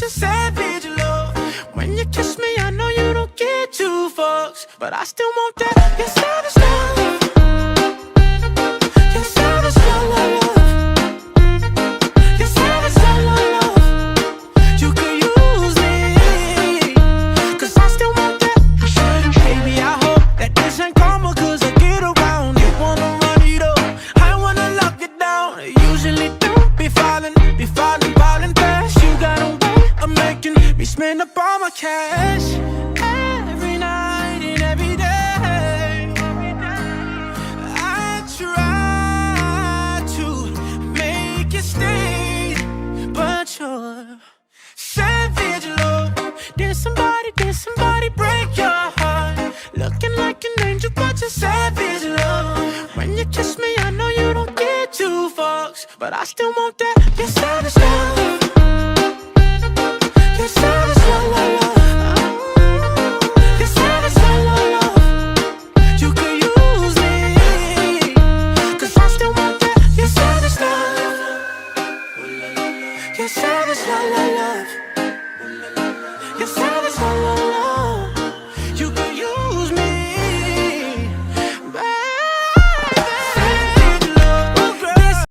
your savage love. When you kiss me, I know you don't get two fucks, but I still want that. Your savage love. Your savage love, love, love. Your savage love, love, love. You could use me, 'cause I still want that. Baby, I hope that this ain't karma, 'cause I get around. You wanna run it up, I wanna lock it down. Usually don't be falling fast. You got a way of making me spend up all my cash. Every night and every day, I try to make you stay, but you're savage love. Did somebody break your heart? Looking like an angel, but you're savage love. When you kiss me, I know you don't get two fucks, but I still want that. Your savage love. Your savage love, love, love. Your savage love, love, love. You could use me, 'cause I still want that. Your savage love. Your savage love, love, love. Your savage love, love.